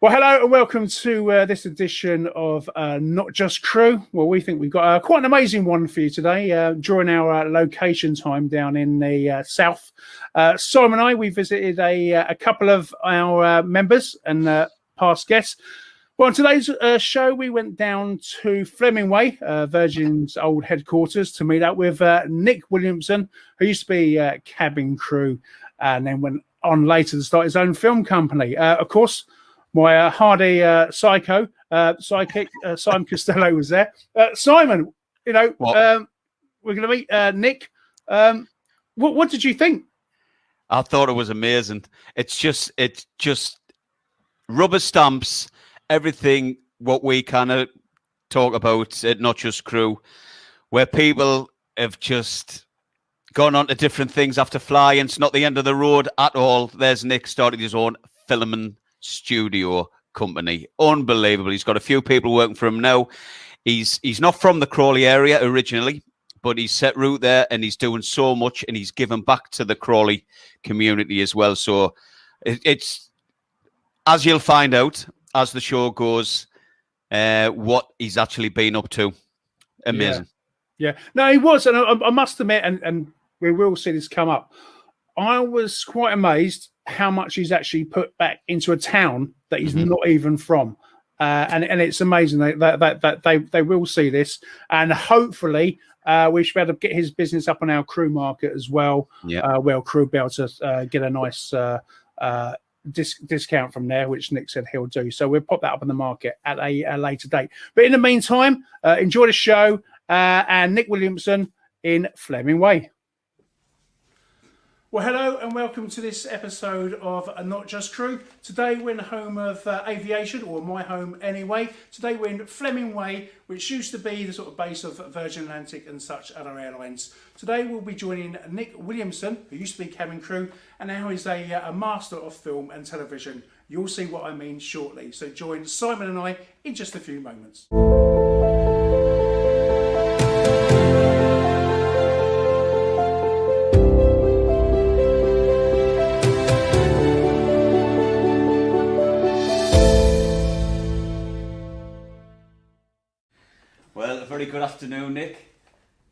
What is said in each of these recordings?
Well, hello and welcome to this edition of Not Just Crew. Well, we think we've got quite an amazing one for you today during our location time down in the south. Simon and I, we visited a couple of our members and past guests. Well, on today's show, we went down to Fleming Way, Virgin's old headquarters, to meet up with Nick Williamson, who used to be cabin crew and then went on later to start his own film company. Of course, my hardy sidekick, Simon Costello, was there. Simon, we're going to meet Nick. What did you think? I thought it was amazing. It's just rubber stamps everything what we kind of talk about at Not Just Crew, where people have just gone on to different things after flying. It's not the end of the road at all. There's Nick started his own filming studio company. Unbelievable. He's got a few people working for him now. He's not from the Crawley area originally, but he's set root there and he's doing so much and he's given back to the Crawley community as well. So it's, as you'll find out as the show goes, what he's actually been up to. Amazing. Yeah. No, he was. And I must admit, and we will see this come up, I was quite amazed how much he's actually put back into a town that he's not even from. And it's amazing that they will see this. And hopefully we should be able to get his business up on our crew market as well. Yeah. Well, crew be able to get a nice discount from there, which Nick said he'll do. So we'll pop that up on the market at a later date. But in the meantime, enjoy the show and Nick Williamson in Fleming Way. Well, hello and welcome to this episode of Not Just Crew. Today we're in the home of aviation, or my home anyway. Today we're in Fleming Way, which used to be the sort of base of Virgin Atlantic and such other airlines. Today we'll be joining Nick Williamson, who used to be cabin crew, and now is a master of film and television. You'll see what I mean shortly. So join Simon and I in just a few moments. Very good afternoon, Nick.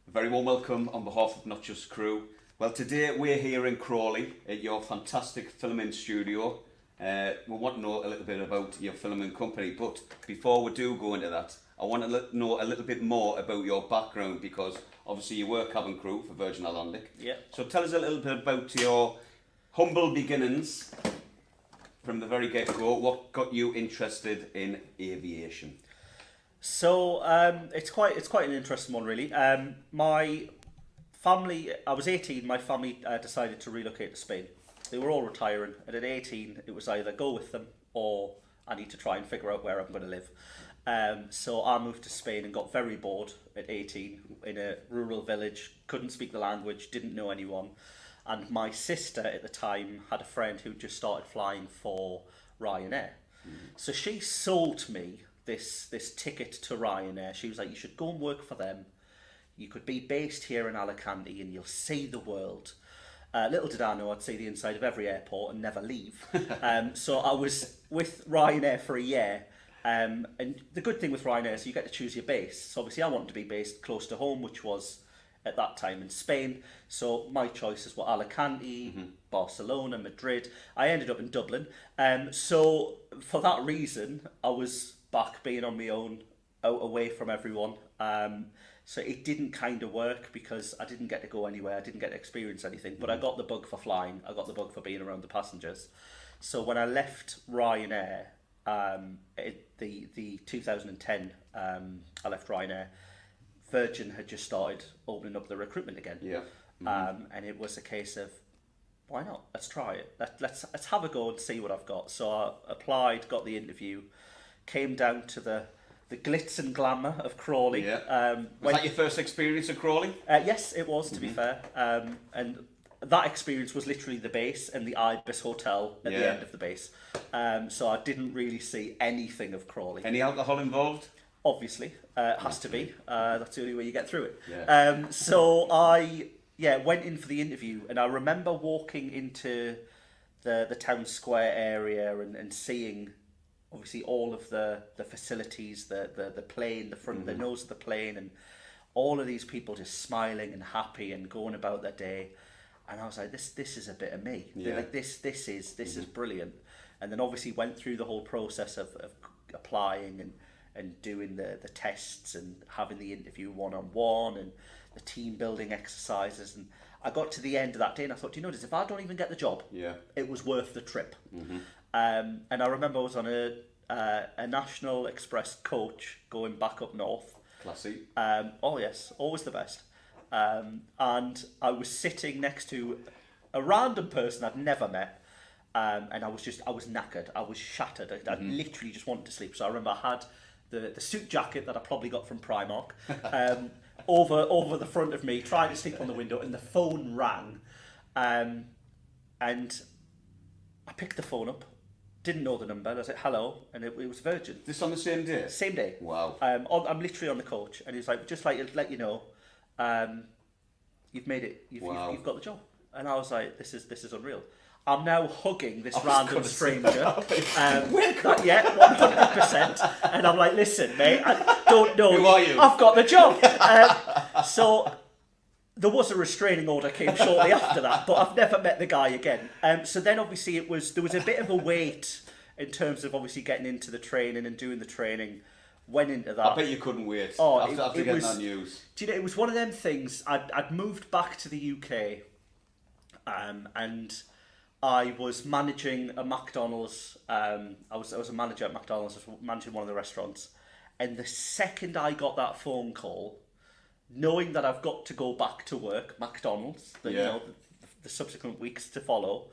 A very warm welcome on behalf of Not Just Crew. Well, today we're here in Crawley at your fantastic filming studio. We want to know a little bit about your filming company, but before we do go into that, I want to know a little bit more about your background, because obviously you were cabin crew for Virgin Atlantic. Yeah. So tell us a little bit about your humble beginnings from the very get-go. What got you interested in aviation? So it's quite an interesting one, really. My family, I was 18. My family decided to relocate to Spain. They were all retiring, and at 18, it was either go with them or I need to try and figure out where I'm going to live. So I moved to Spain and got very bored at 18 in a rural village. Couldn't speak the language, didn't know anyone, and my sister at the time had a friend who just started flying for Ryanair. So she sold me this ticket to Ryanair. She was like, you should go and work for them. You could be based here in Alicante and you'll see the world. Little did I know I'd see the inside of every airport and never leave. So I was with Ryanair for a year. And the good thing with Ryanair is you get to choose your base. So obviously I wanted to be based close to home, which was at that time in Spain. So my choices were Alicante, Barcelona, Madrid. I ended up in Dublin. So for that reason, I was back being on my own, out away from everyone. So it didn't kind of work because I didn't get to go anywhere. I didn't get to experience anything. But I got the bug for flying. I got the bug for being around the passengers. So when I left Ryanair, the 2010, I left Ryanair. Virgin had just started opening up the recruitment again. Yeah. And it was a case of, why not? Let's try it. Let's have a go and see what I've got. So I applied, got the interview, came down to the glitz and glamour of Crawley. Yeah. Was that your first experience at Crawley? Yes, it was, to be fair. And that experience was literally the base and the Ibis Hotel at the end of the base. So I didn't really see anything of Crawley. Any alcohol involved? Obviously, has to be. That's the only way you get through it. Yeah. So I went in for the interview, and I remember walking into the town square area and seeing obviously all of the facilities, the plane, the front, the nose of the plane, and all of these people just smiling and happy and going about their day. And I was like, this is a bit of me. Yeah. Like this is brilliant. And then obviously went through the whole process of applying and doing the tests and having the interview one-on-one and the team building exercises. And I got to the end of that day and I thought, do you know this? If I don't even get the job, it was worth the trip. And I remember I was on a National Express coach going back up north. Classy. Oh yes, always the best. And I was sitting next to a random person I'd never met. And I was knackered. I was shattered. I literally just wanted to sleep. So I remember I had the suit jacket that I probably got from Primark over the front of me, trying to sleep on the window, and the phone rang. And I picked the phone up, didn't know the number, and I said, hello, and it was Virgin. This on the same day? Same day. Wow. I'm literally on the coach, and he's like, just like to let you know, you've made it. You've got the job. And I was like, this is unreal. I'm now hugging this random stranger. Yeah, 100%. And I'm like, listen, mate, I don't know. Who are you? I've got the job. So there was a restraining order came shortly after that, but I've never met the guy again. So then obviously there was a bit of a wait in terms of obviously getting into the training and doing the training. Went into that. I bet you couldn't wait after getting that news. Do you know, it was one of them things. I'd moved back to the UK, and I was managing a McDonald's. I was a manager at McDonald's. I was managing one of the restaurants, and the second I got that phone call, knowing that I've got to go back to work, McDonald's, the subsequent weeks to follow,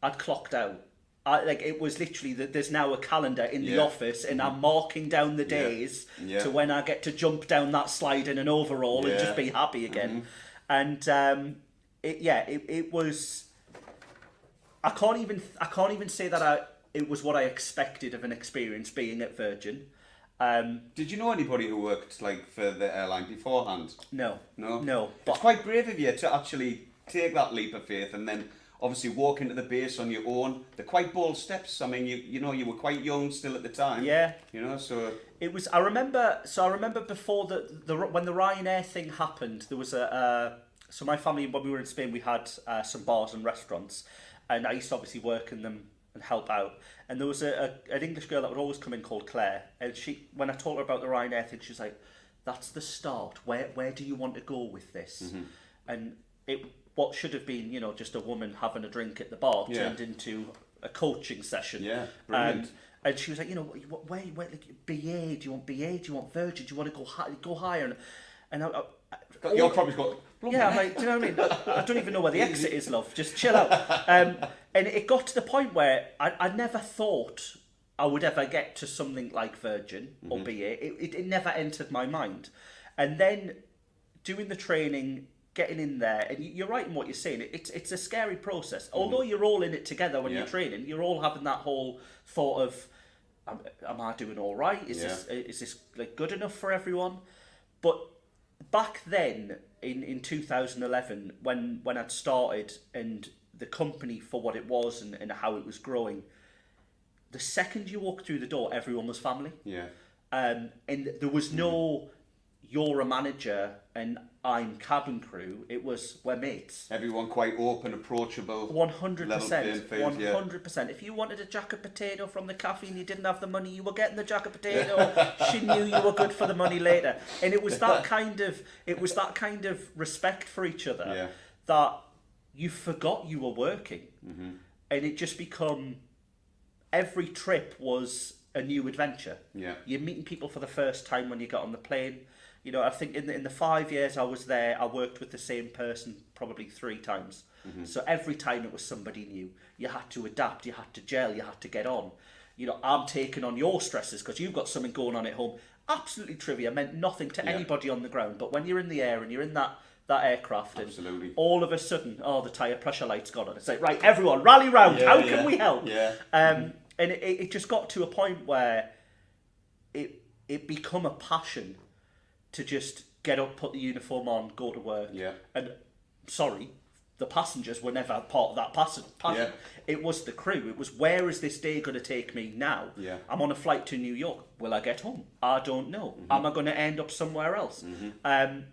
I'd clocked out. It was literally that there's now a calendar in the office, and I'm marking down the days to when I get to jump down that slide in an overall and just be happy again. And it was. I can't even say that it was what I expected of an experience being at Virgin. Did you know anybody who worked for the airline beforehand? No. But it's quite brave of you to actually take that leap of faith and then obviously walk into the base on your own. They're quite bold steps. I mean, you were quite young still at the time. Yeah. So it was. I remember before when the Ryanair thing happened, there was so my family, when we were in Spain, we had some bars and restaurants. And I used to obviously work in them and help out. And there was an English girl that would always come in called Claire. And when I told her about the Ryanair thing, she was like, that's the start. Where do you want to go with this? And what should have been, just a woman having a drink at the bar turned into a coaching session. Yeah, brilliant. And she was like, where BA, do you want BA? Do you want Virgin? Do you want to go higher? And you're probably got... Yeah, I'm like, do you know what I mean? I don't even know where the exit is, love. Just chill out. And it got to the point where I never thought I would ever get to something like Virgin or BA. It never entered my mind. And then doing the training, getting in there, and you're right in what you're saying. It's a scary process. Although you're all in it together when you're training, you're all having that whole thought of, am I doing all right? Is this good enough for everyone? But back then, in 2011, when I'd started and the company for what it was and how it was growing, the second you walked through the door, everyone was family. Yeah. And there was no, you're a manager and I'm cabin crew. It was, we're mates. Everyone quite open, approachable. 100%. 100%. If you wanted a jacket potato from the cafe and you didn't have the money, you were getting the jacket potato. She knew you were good for the money later. And it was that kind of respect for each other that you forgot you were working. And it just become, every trip was a new adventure. Yeah. You're meeting people for the first time when you got on the plane. I think in the 5 years I was there, I worked with the same person probably 3 times. So every time it was somebody new. You had to adapt, you had to gel, you had to get on. I'm taking on your stresses because you've got something going on at home. Absolutely trivia, meant nothing to anybody on the ground. But when you're in the air and you're in that aircraft, and all of a sudden, the tyre pressure light's gone on. It's like, right, everyone, rally round. How can we help? Yeah. And it just got to a point where it become a passion to just get up, put the uniform on, go to work. Yeah. And sorry, the passengers were never part of that passion. Yeah. It was the crew. It was, where is this day going to take me now? Yeah. I'm on a flight to New York. Will I get home? I don't know. Am I going to end up somewhere else? And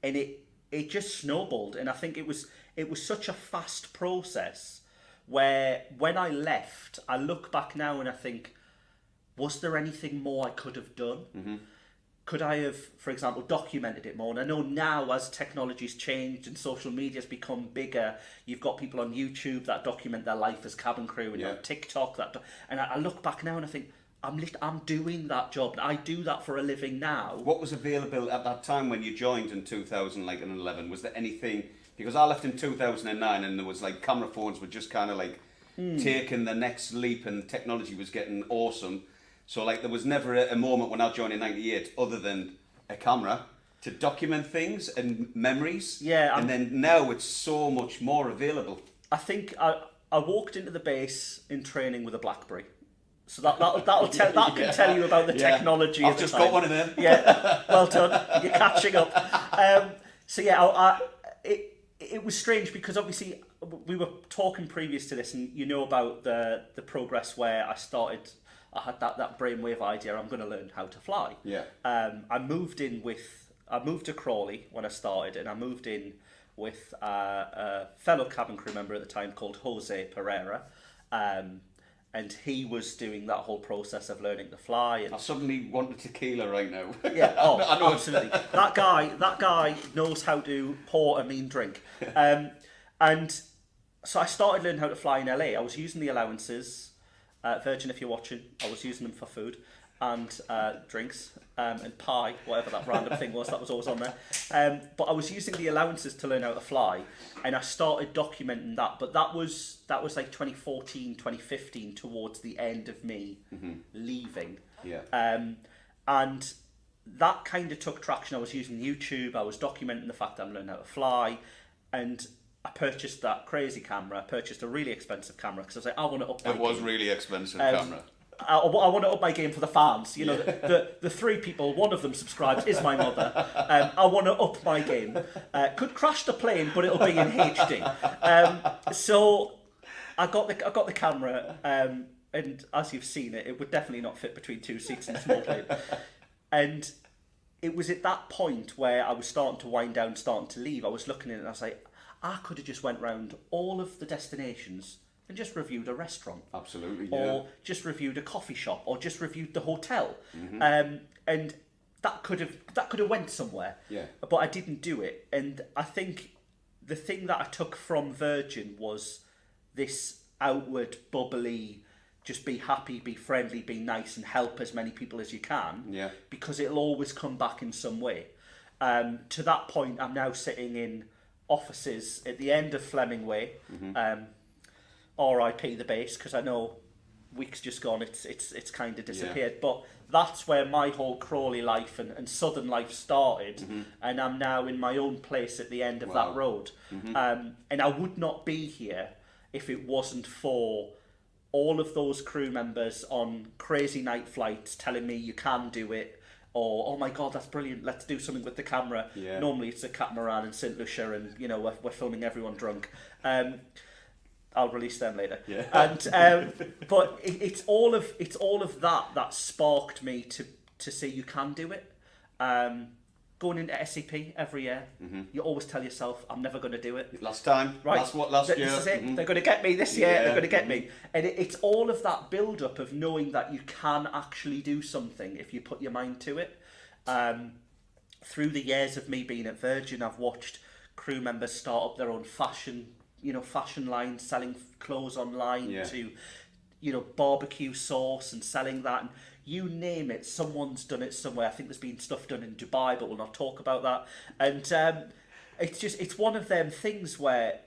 it just snowballed. And I think it was such a fast process where when I left, I look back now and I think, was there anything more I could have done? Could I have, for example, documented it more? And I know now, as technology's changed and social media's become bigger, you've got people on YouTube that document their life as cabin crew, and you have TikTok and I look back now and I think, I'm doing that job. I do that for a living now. What was available at that time when you joined in 2011? Was there anything? Because I left in 2009, and there was like camera phones were just kind of like taking the next leap, and technology was getting awesome. So like there was never a moment when I joined in '98 other than a camera to document things and memories. Yeah. And then now it's so much more available. I think I walked into the base in training with a BlackBerry. So that'll can tell you about the technology. I've just got one of them. Yeah, well done. You're catching up. So yeah, it was strange because obviously we were talking previous to this, and you know about the progress where I had that brainwave idea. I'm going to learn how to fly. Yeah. I moved to Crawley when I started, and I moved in with a fellow cabin crew member at the time called Jose Pereira. And he was doing that whole process of learning to fly. And I suddenly want a tequila right now. yeah, absolutely. That guy knows how to pour a mean drink. And so I started learning how to fly in LA. I was using the allowances. Virgin, if you're watching, I was using them for food and drinks and pie, whatever that random thing was that was always on there. But I was using the allowances to learn how to fly, and I started documenting that. But that was like 2014, 2015, towards the end of me leaving. Yeah. And that kind of took traction. I was using YouTube. I was documenting the fact that I'm learning how to fly, and I purchased that crazy camera. I purchased a really expensive camera because I was like, I want to up my game. It was really expensive camera. I want to up my game for the fans. You know, the three people, one of them subscribes, is my mother. I want to up my game. Could crash the plane, but it'll be in HD. So I got the camera, and as you've seen it would definitely not fit between two seats in a small plane. And it was at that point where I was starting to wind down, starting to leave. I was looking at it and I was like, I could have just went round all of the destinations and just reviewed a restaurant. Absolutely, yeah. Or just reviewed a coffee shop, or just reviewed the hotel. And that could have went somewhere. Yeah. But I didn't do it. And I think the thing that I took from Virgin was this outward, bubbly, just be happy, be friendly, be nice, and help as many people as you can. Yeah. Because it'll always come back in some way. To that point, I'm now sitting in offices at the end of Fleming Way. RIP the base, because I know weeks just gone, it's kind of disappeared. Yeah. But that's where my whole Crawley life and Southern life started, and I'm now in my own place at the end of that road. And I would not be here if it wasn't for all of those crew members on crazy night flights telling me you can do it, or oh my god, that's brilliant, let's do something with the camera. Yeah. Normally it's a catamaran in St Lucia, and you know we're filming everyone drunk. I'll release them later. Yeah. And but it's all of that sparked me to say you can do it. Going into SCP every year, you always tell yourself, I'm never going to do it. Last time, right? Last year. This is it. They're going to get me this year. They're going to get me. And it's all of that build-up of knowing that you can actually do something if you put your mind to it. Through the years of me being at Virgin, I've watched crew members start up their own fashion line, selling clothes online, to, barbecue sauce and selling that. And you name it, someone's done it somewhere. I think there's been stuff done in Dubai, but we'll not talk about that. And it's one of them things where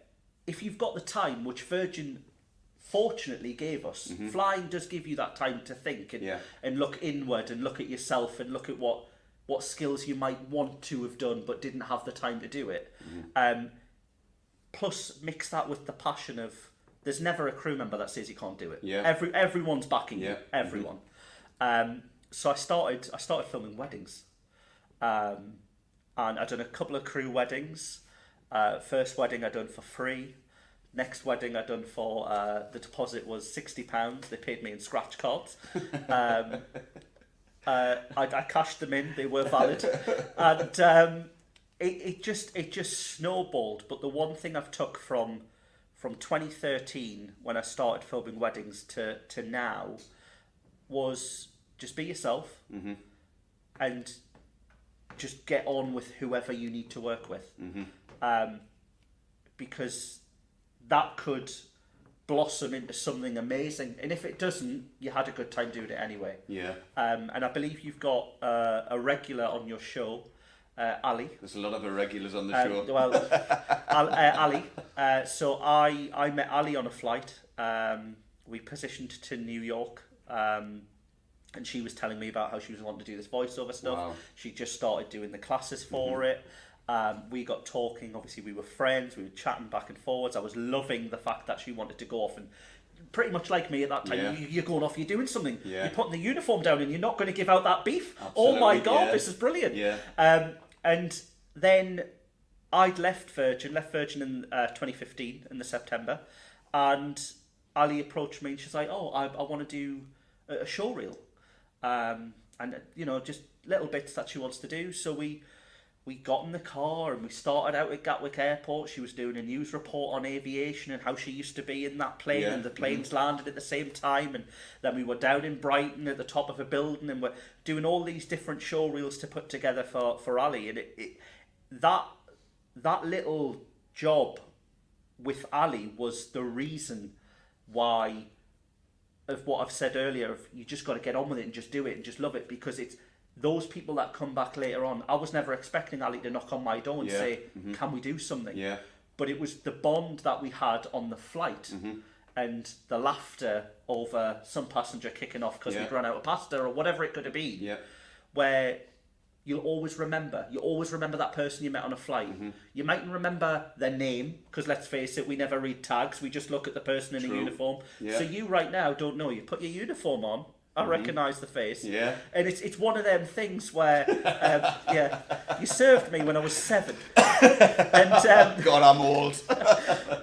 if you've got the time, which Virgin fortunately gave us, flying does give you that time to think and look inward and look at yourself and look at what skills you might want to have done but didn't have the time to do it. Plus mix that with the passion of there's never a crew member that says you can't do it. Yeah. Everyone's backing you. Everyone. So I started filming weddings, and I'd done a couple of crew weddings, First wedding I done for free. Next wedding I done for the deposit was £60. They paid me in scratch cards. I cashed them in. They were valid, and it just snowballed. But the one thing I've took from 2013 when I started filming weddings to now was just be yourself, and just get on with whoever you need to work with, because that could blossom into something amazing, and if it doesn't, you had a good time doing it anyway. And I believe you've got a regular on your show, Ali. There's a lot of irregulars on the show. Well, Ali. So I met Ali on a flight. We positioned to New York, and she was telling me about how she was wanting to do this voiceover stuff. Wow. She just started doing the classes for it. We got talking. Obviously, we were friends. We were chatting back and forwards. I was loving the fact that she wanted to go off, and pretty much like me at that time. You're going off. You're doing something. You're putting the uniform down, and you're not going to give out that beef. Absolutely, oh my God, this is brilliant. And then I'd left Virgin in 2015 in the September, and Ali approached me and she's like, "Oh, I want to do a show reel, and just little bits that she wants to do." So we got in the car and we started out at Gatwick Airport. She was doing a news report on aviation and how she used to be in that plane, and the planes landed at the same time. And then we were down in Brighton at the top of a building, and we're doing all these different show reels to put together for Ali. And that little job with Ali was the reason why, of what I've said earlier, of you just got to get on with it and just do it and just love it, because it's those people that come back later on. I was never expecting Ali to knock on my door and say, "Can we do something?" But it was the bond that we had on the flight, and the laughter over some passenger kicking off because we'd run out of pasta or whatever it could have been, where you'll always remember. You always remember that person you met on a flight. You mightn't remember their name, because let's face it, we never read tags. We just look at the person in a uniform. So you right now don't know. You put your uniform on. I recognise the face. And it's one of them things where, you served me when I was 7. And God, I'm old.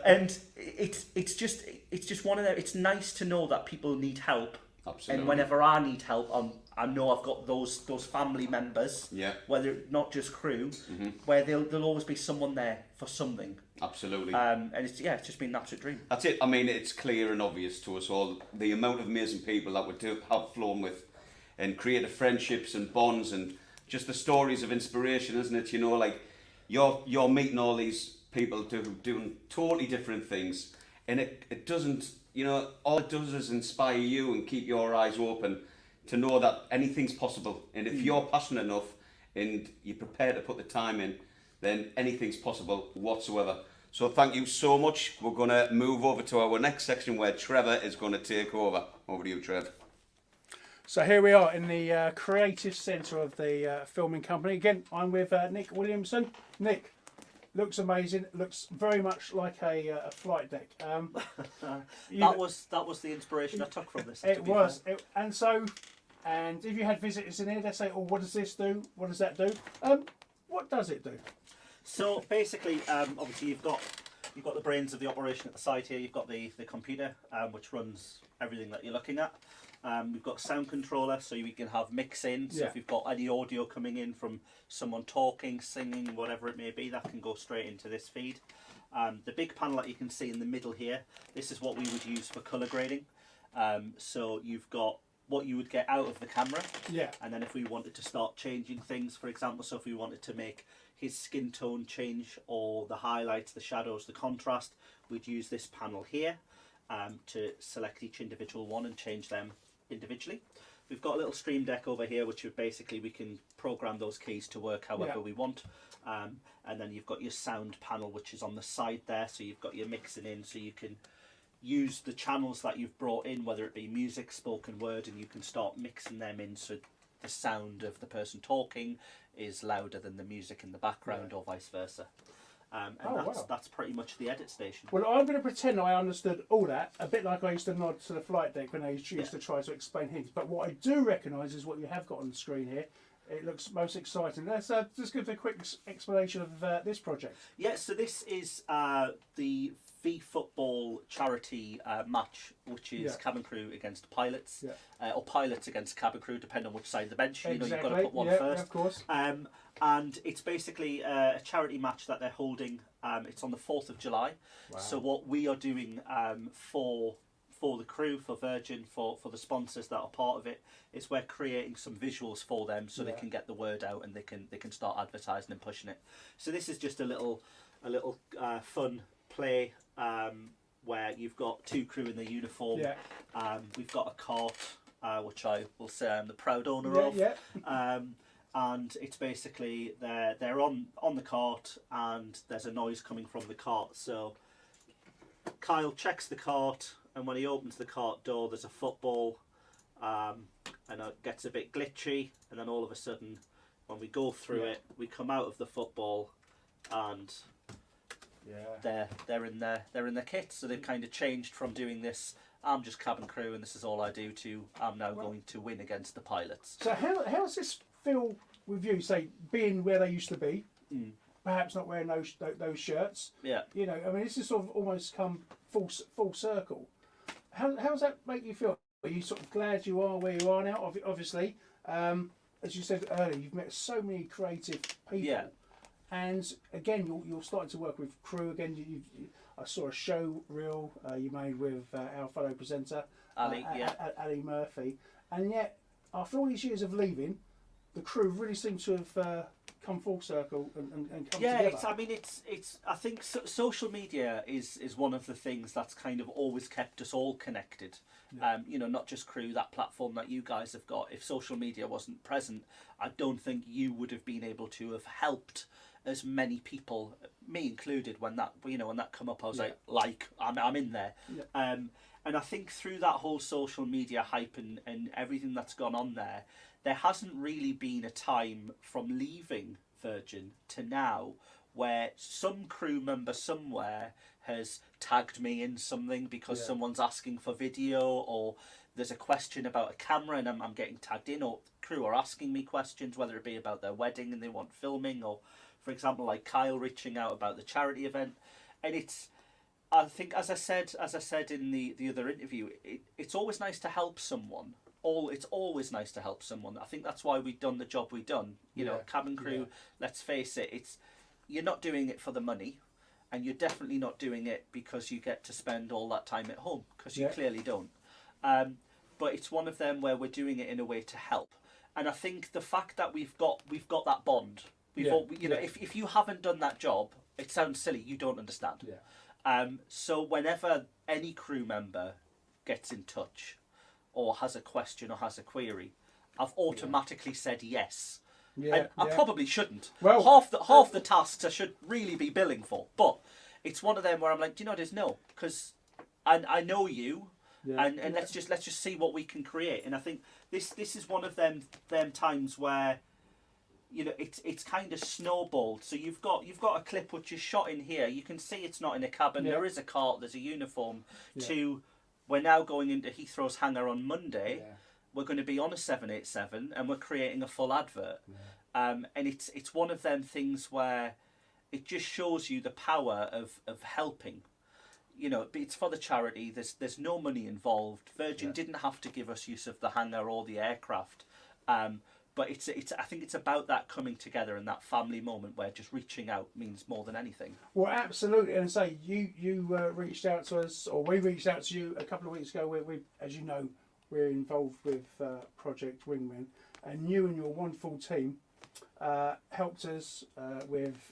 And it's just one of them. It's nice to know that people need help. Absolutely. And whenever I need help, I know I've got those family members, whether not just crew, where there'll always be someone there for something. Absolutely. And it's just been an absolute dream. That's it. I mean, it's clear and obvious to us all the amount of amazing people that we have flown with, and created friendships and bonds, and just the stories of inspiration, isn't it? You know, like you're meeting all these people doing totally different things, and it doesn't. You know, all it does is inspire you and keep your eyes open to know that anything's possible. And if you're passionate enough and you're prepared to put the time in, then anything's possible whatsoever. So thank you so much. We're going to move over to our next section where Trevor is going to take over. Over to you, Trev. So here we are in the creative centre of the filming company. Again, I'm with Nick Williamson. Nick, looks amazing. Looks very much like a flight deck. That was the inspiration I took from this. It was. And if you had visitors in here, they say, "Oh, what does this do? What does that do?" What does it do? So basically, obviously you've got the brains of the operation at the side here. You've got the computer, which runs everything that you're looking at. We've got a sound controller, so we can have mix in. So if you've got any audio coming in from someone talking, singing, whatever it may be, that can go straight into this feed. The big panel that you can see in the middle here, this is what we would use for colour grading. So you've got what you would get out of the camera. And then if we wanted to start changing things, for example, so if we wanted to make his skin tone change, or the highlights, the shadows, the contrast, we'd use this panel here to select each individual one and change them individually. We've got a little stream deck over here, which basically we can program those keys to work however we want. And then you've got your sound panel, which is on the side there, so you've got your mixing in, so you can use the channels that you've brought in, whether it be music, spoken word, and you can start mixing them in so the sound of the person talking is louder than the music in the background, or vice versa. And that's pretty much the edit station. Well, I'm going to pretend I understood all that, a bit like I used to nod to the flight deck when I used to try to explain things. But what I do recognise is what you have got on the screen here it looks most exciting. Let's just give a quick explanation of this project. Yeah, so this is the V Football charity match, which is cabin crew against pilots, or pilots against cabin crew, depending on which side of the bench. You know, you've got to put one first. Yeah, of course. And it's basically a charity match that they're holding. It's on the 4th of July. Wow. So what we are doing for the crew, for Virgin, for the sponsors that are part of it, is we're creating some visuals for them so they can get the word out and they can start advertising and pushing it. So this is just a little fun play where you've got 2 crew in their uniform. We've got a cart, which I will say I'm the proud owner of. And it's basically they're on the cart and there's a noise coming from the cart. So Kyle checks the cart, and when he opens the cart door, there's a football, and it gets a bit glitchy, and then all of a sudden, when we go through it, we come out of the football, and they're in their kits. So they've kind of changed from doing this, I'm just cabin crew and this is all I do, to I'm now going to win against the pilots. So how does this feel with you? Say, being where they used to be, perhaps not wearing those shirts. Yeah. You know, I mean, this is sort of almost come full circle. How does that make you feel? Are you sort of glad you are where you are now? Obviously, as you said earlier, you've met so many creative people. Yeah. And again, you're starting to work with crew again. I saw a show reel you made with our fellow presenter, Ali Murphy, and yet after all these years of leaving, the crew really seem to have come full circle and come together. I think social media is one of the things that's kind of always kept us all connected. You know, not just crew, that platform that you guys have got. If social media wasn't present, I don't think you would have been able to have helped as many people, me included, when that come up. I was I'm in there. And I think through that whole social media hype and everything that's gone on there hasn't really been a time from leaving Virgin to now where some crew member somewhere has tagged me in something because someone's asking for video, or there's a question about a camera and I'm getting tagged in, or crew are asking me questions, whether it be about their wedding and they want filming, or for example like Kyle reaching out about the charity event. And I think as I said in the other interview, it's always nice to help someone. It's always nice to help someone. I think that's why we've done the job we've done. You know, cabin crew, let's face it, you're not doing it for the money, and you're definitely not doing it because you get to spend all that time at home, because you clearly don't. But it's one of them where we're doing it in a way to help. And I think the fact that we've got that bond, if you haven't done that job, it sounds silly, you don't understand. So whenever any crew member gets in touch or has a question or has a query, I've automatically said yes. I probably shouldn't. Well, half the tasks I should really be billing for, but it's one of them where I'm like, do you know what it is? No, because I know you, and let's just see what we can create. And I think this is one of them times where, you know, it's kind of snowballed. So you've got a clip which is shot in here. You can see it's not in a cabin. There is a cart. There's a uniform. We're now going into Heathrow's hangar on Monday. We're going to be on a 787 and we're creating a full advert. And it's one of them things where it just shows you the power of helping. You know, it's for the charity. There's no money involved. Virgin didn't have to give us use of the hangar or the aircraft. But I think it's about that coming together and that family moment where just reaching out means more than anything. Well, absolutely. And say you reached out to us, or we reached out to you a couple of weeks ago. We as you know, we're involved with Project Wingman, and you and your wonderful team helped us with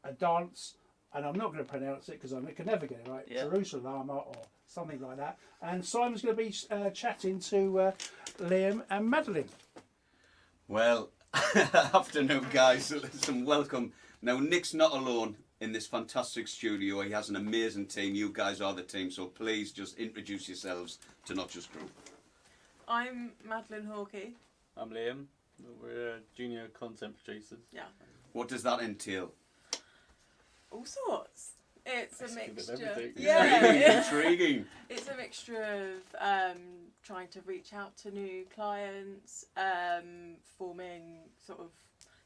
a dance, and I'm not going to pronounce it because I can never get it right. Jerusalem or something like that. And Simon's going to be chatting to Liam and Madeline. Well, afternoon guys, listen, welcome. Now Nick's not alone in this fantastic studio. He has an amazing team. You guys are the team, so please just introduce yourselves to Not Just Crew. I'm Madeline Hawkey. I'm Liam. We're junior content producers. Yeah. What does that entail? All sorts. It's a That's a bit of mixture. everything. Yeah. Intriguing. It's a mixture of trying to reach out to new clients, forming sort of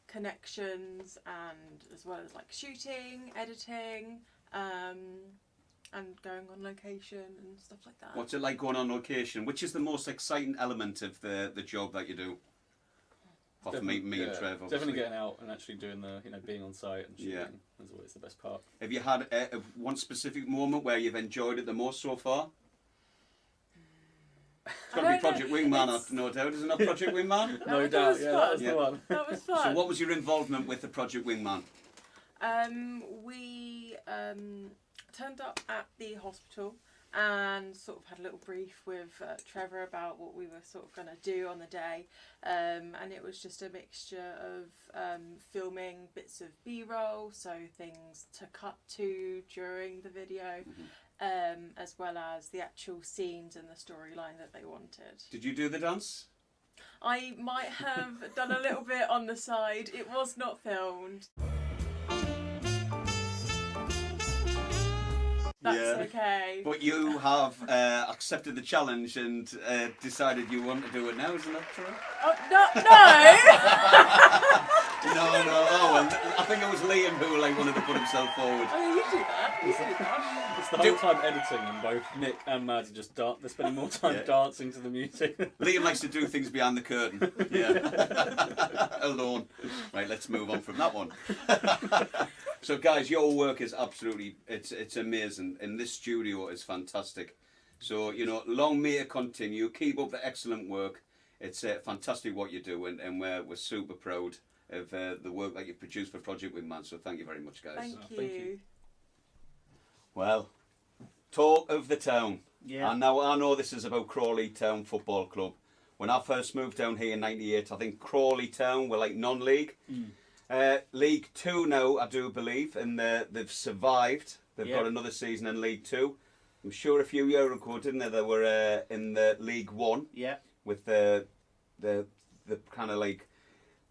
connections, and as well as like shooting, editing, and going on location and stuff like that. What's it like going on location? Which is the most exciting element of the job that you do? Apart from me and Trev, obviously. Definitely getting out and actually doing the, being on site and shooting is always the best part. Have you had one specific moment where you've enjoyed it the most so far? It's got to be Project Wingman, no doubt, isn't it? Project Wingman? No doubt, that was the one. That was fun. So what was your involvement with the Project Wingman? We turned up at the hospital and sort of had a little brief with Trevor about what we were sort of going to do on the day, and it was just a mixture of filming bits of B-roll, so things to cut to during the video, as well as the actual scenes and the storyline that they wanted. Did you do the dance? I might have done a little bit on the side. It was not filmed. That's okay. But you have accepted the challenge and decided you want to do it now, isn't that true? Oh, no! No. Oh, well, I think it was Liam who wanted to put himself forward. Oh, you do that. You do that. It's the whole time editing, and both Nick and Mads are just they're spending more time dancing to the music. Liam likes to do things behind the curtain. Yeah. Alone. Right, let's move on from that one. So guys, your work is absolutely, it's amazing, and this studio is fantastic. So, long may it continue. Keep up the excellent work. It's fantastic what you do, and we're super proud of the work that you've produced for Project Wingman. So thank you very much, guys. Thank you. Thank you. Well, talk of the town. Yeah. And now I know this is about Crawley Town Football Club. When I first moved down here in '98, I think Crawley Town were like non-league. League 2 now, I do believe, and they've survived. They've got another season in League 2. I'm sure a few years ago, didn't they were in the League 1. Yeah. With the kind of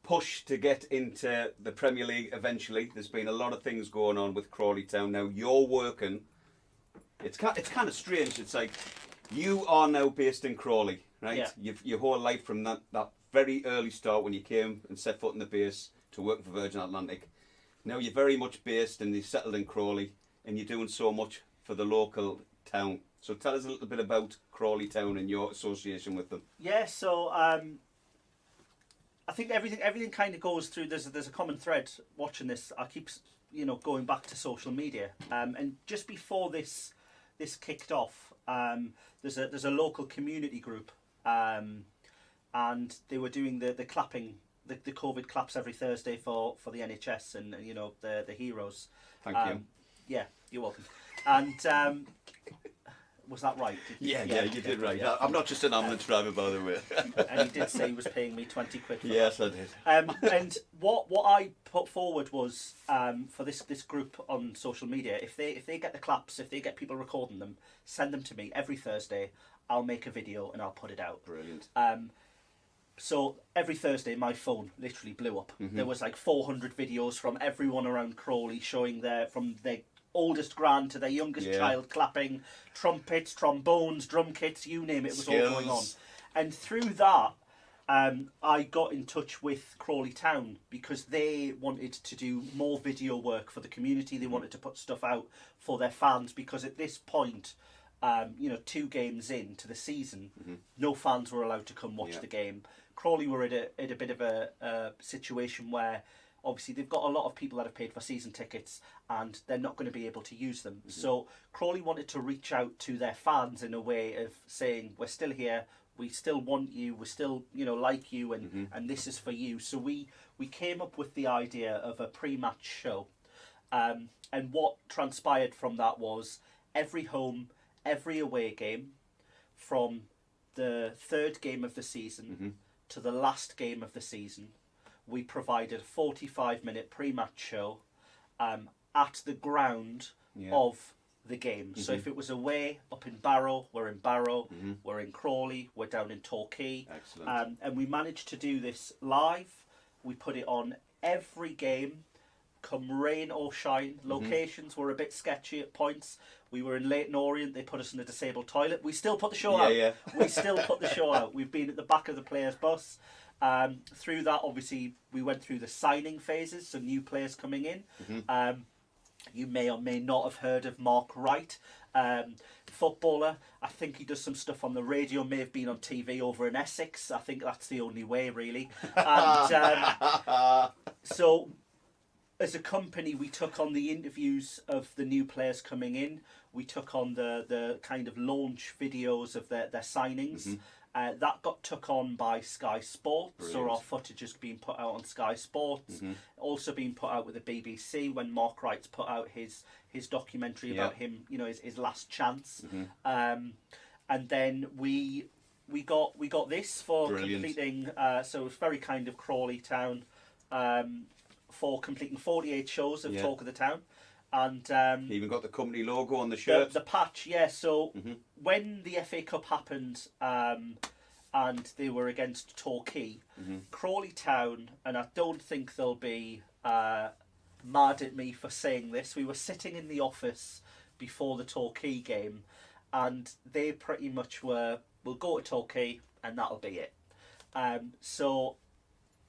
push to get into the Premier League eventually. There's been a lot of things going on with Crawley Town. Now you're working. It's kind of strange. It's like you are now based in Crawley, right? Yeah. Your whole life from that very early start when you came and set foot in the base to work for Virgin Atlantic. Now you're very much based and you're settled in Crawley, and you're doing so much for the local town. So tell us a little bit about Crawley Town and your association with them. Yeah, so I think everything kind of goes through. There's a common thread watching this. I keep going back to social media, and just before this kicked off, there's a local community group, and they were doing the clapping, the COVID claps every Thursday for the NHS and the heroes. Thank you. Yeah, you're welcome. And was that right? Yeah, you did right. Yeah. I'm not just an ambulance driver, by the way. And he did say he was paying me 20 quid for yes, that. I did. And what I put forward was for this group on social media, if they get the claps, if they get people recording them, send them to me every Thursday. I'll make a video and I'll put it out. Brilliant. So every Thursday my phone literally blew up. There was 400 videos from everyone around Crawley showing from their oldest grand to their youngest child clapping, trumpets, trombones, drum kits, you name it, was all going on. And through that, I got in touch with Crawley Town because they wanted to do more video work for the community. They wanted to put stuff out for their fans because at this point, 2 games into the season, no fans were allowed to come watch the game. Crawley were at a bit of a situation where obviously they've got a lot of people that have paid for season tickets and they're not going to be able to use them. So Crawley wanted to reach out to their fans in a way of saying, we're still here, we still want you, we still like you, and this is for you. So we came up with the idea of a pre-match show, and what transpired from that was every home, every away game, from the 3rd game of the season to the last game of the season, we provided a 45-minute pre-match show at the ground of the game. So if it was away, up in Barrow, we're in Barrow, we're in Crawley, we're down in Torquay. Excellent. And we managed to do this live. We put it on every game, come rain or shine. Locations were a bit sketchy at points. We were in Leighton Orient. They put us in a disabled toilet. We still put the show out. Yeah. We still put the show out. We've been at the back of the players' bus. Through that, obviously, we went through the signing phases, so new players coming in. You may or may not have heard of Mark Wright, footballer. I think he does some stuff on the radio, may have been on TV over in Essex. I think that's the only way, really. And so, as a company, we took on the interviews of the new players coming in. We took on the kind of launch videos of their signings. That got took on by Sky Sports. Brilliant. So our footage has been put out on Sky Sports. Also been put out with the BBC when Mark Wright's put out his documentary about him, you know, his last chance. And then we got this for completing. So it was very kind of Crawley Town for completing 48 shows of Talk of the Town. And You even got the company logo on the shirt. The patch, yeah. So when the FA Cup happened and they were against Torquay, Crawley Town, and I don't think they'll be mad at me for saying this, we were sitting in the office before the Torquay game and they pretty much were, we'll go to Torquay and that'll be it. So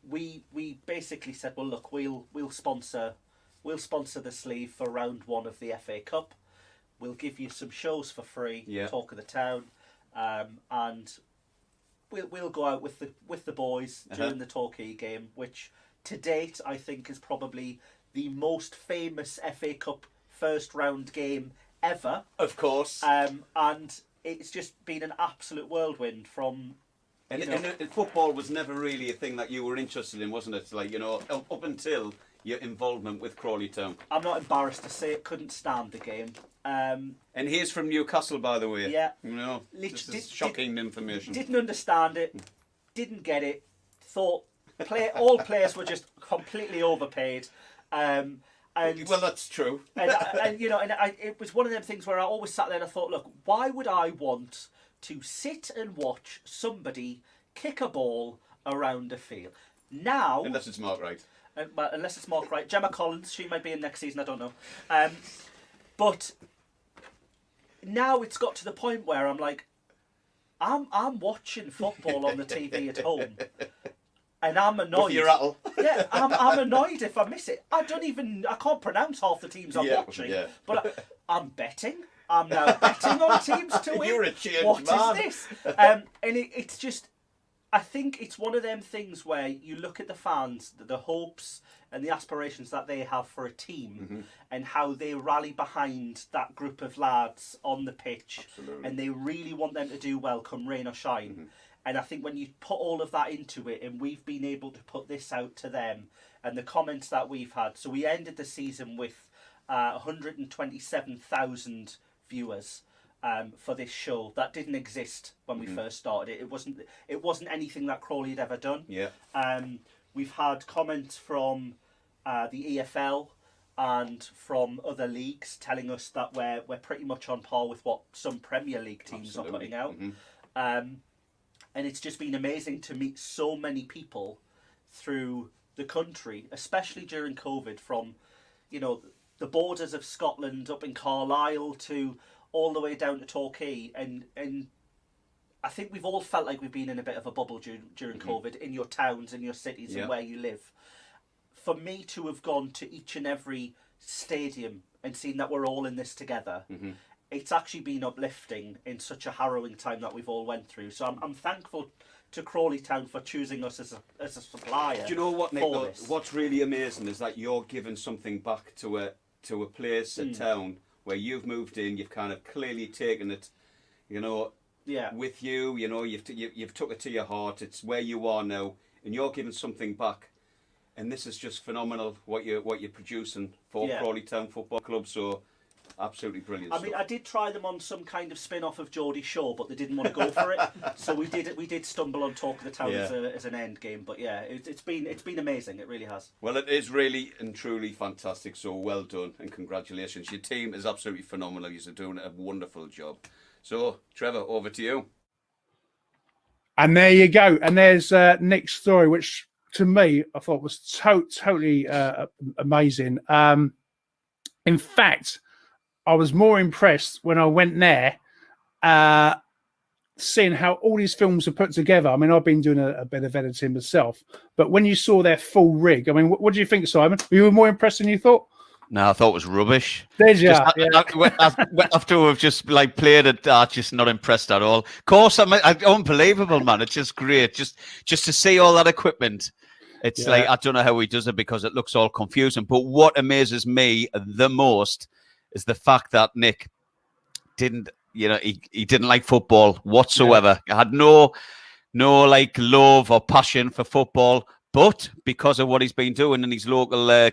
we basically said, well, look, we'll sponsor the sleeve for round 1 of the FA Cup. We'll give you some shows for free, Talk of the Town, and we'll go out with the boys during the Torquay game, which to date I think is probably the most famous FA Cup first round game ever. Of course. And it's just been an absolute whirlwind from. And football was never really a thing that you were interested in, wasn't it? Like, you know, up until your involvement with Crawley Town. I'm not embarrassed to say it, couldn't stand the game. And he's from Newcastle, by the way. Yeah. You know, this is shocking information. Didn't understand it, didn't get it, thought all players were just completely overpaid. And well, that's true. and you know, it was one of them things where I always sat there and I thought, look, why would I want to sit and watch somebody kick a ball around a field? Now, Unless it's Mark Wright. Unless it's Mark Wright. Gemma Collins, she might be in next season, I don't know. But now it's got to the point where I'm like, I'm watching football on the TV at home, and I'm annoyed. With your rattle. Yeah, I'm annoyed if I miss it. I can't pronounce half the teams I'm watching, but I'm betting. I'm now betting on teams to win. You're a changed What man. is this? And it's just, I think it's one of them things where you look at the fans, the hopes and the aspirations that they have for a team, and how they rally behind that group of lads on the pitch. Absolutely. And they really want them to do well come rain or shine. And I think when you put all of that into it, and we've been able to put this out to them, and the comments that we've had, so we ended the season with 127,000 viewers for this show. That didn't exist when we first started it. It wasn't anything that Crawley had ever done. Yeah. We've had comments from the EFL and from other leagues telling us that we're pretty much on par with what some Premier League teams are putting out. And it's just been amazing to meet so many people through the country, especially during COVID, from, you know, the borders of Scotland up in Carlisle to all the way down to Torquay. And I think we've all felt like we've been in a bit of a bubble during COVID, in your towns, in your cities, and where you live. For me to have gone to each and every stadium and seen that we're all in this together, it's actually been uplifting in such a harrowing time that we've all went through. So I'm thankful to Crawley Town for choosing us as a supplier. Do you know what, Nick? What's really amazing is that you're giving something back to a place, a town where you've moved in. You've kind of clearly taken it, you know, with you. You know, you've took it to your heart. It's where you are now, and you're giving something back. And this is just phenomenal what you're producing for Crawley Town Football Club. So. Absolutely brilliant. I mean, I did try them on some kind of spin-off of Geordie Shore, but they didn't want to go for it. So we did stumble on Talk of the Town as an end game. But yeah, it's been amazing. It really has. Well, it is really and truly fantastic. So well done and congratulations. Your team is absolutely phenomenal. You're doing a wonderful job. So Trevor, over to you. And there you go. And there's Nick's story, which to me, I thought was totally amazing. In fact, I was more impressed when I went there, seeing how all these films are put together. I mean, I've been doing a bit of editing myself, but when you saw their full rig, I mean, what do you think, Simon? Were you more impressed than you thought? No, I thought it was rubbish. Did you? After we've just like played it, just not impressed at all. Of course, unbelievable, man. It's just great, just to see all that equipment. It's like, I don't know how he does it because it looks all confusing. But what amazes me the most is the fact that Nick didn't, he didn't like football whatsoever. He had no like love or passion for football. But because of what he's been doing in his local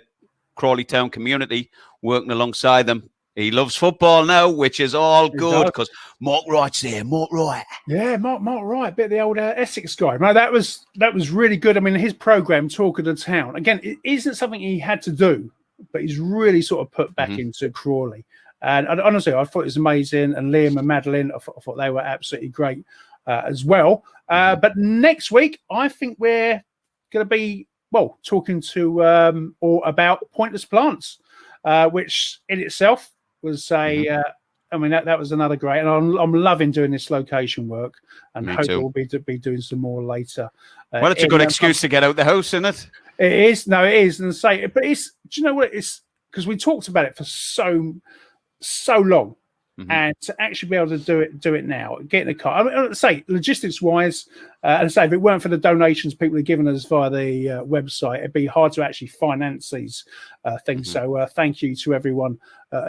Crawley Town community, working alongside them, he loves football now, which is all good because Mark Wright's there. Mark Wright. Yeah, Mark Wright, bit of the old Essex guy. No, that was really good. I mean, his program, Talk of the Town, again, it isn't something he had to do, but he's really sort of put back into Crawley. And honestly, I thought it was amazing. And Liam and Madeline, I thought they were absolutely great as well. But next week, I think we're going to be talking to or about pointless plants, which in itself was I mean, that was another great, and I'm loving doing this location work, and hope we'll be doing some more later. Well, it's a good excuse to get out the house, isn't it? It is. No, it is, and say, but it's. Do you know what? It's because we talked about it for so long. And to actually be able to do it now, get in the car. I mean, say logistics wise, and say if it weren't for the donations people have given us via the website, it'd be hard to actually finance these things. So thank you to everyone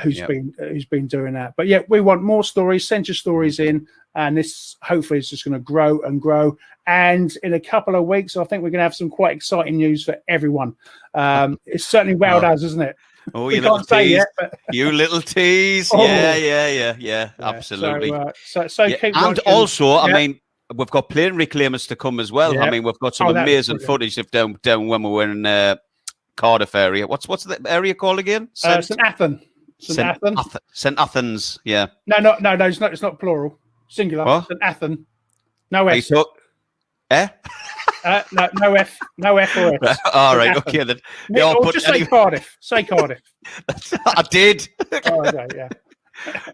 who's been doing that. But yeah, we want more stories. Send your stories in, and this hopefully is just going to grow and grow. And in a couple of weeks, I think we're going to have some quite exciting news for everyone. It's certainly wowed us, isn't it? Oh, you little tease! Yet, but... You little tease! Yeah, absolutely. So keep and watching. Also, I mean, we've got plane reclaimers to come as well. Yeah. I mean, we've got some amazing footage of down when we were in Cardiff area. What's the area called again? St. Athens. St. Athens. Yeah. No. It's not plural. Singular. What? St. Athens. No S. No F or S. All right, okay then. Or just say Cardiff. Say Cardiff. I did. Okay, yeah.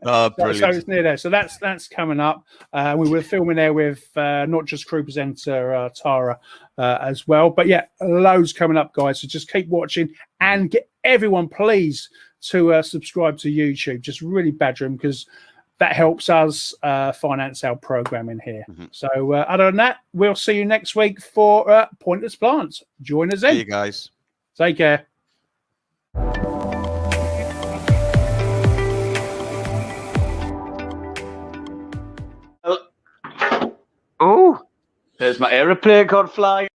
Oh, brilliant. So it's near there. So that's coming up. We were filming there with not just crew presenter Tara as well. But yeah, loads coming up, guys. So just keep watching and get everyone, please, to subscribe to YouTube. Just really badger them because that helps us finance our programming here. So other than that, we'll see you next week for Pointless Plants. Join us in. See you guys. Take care. Oh, there's my aeroplane caught flying.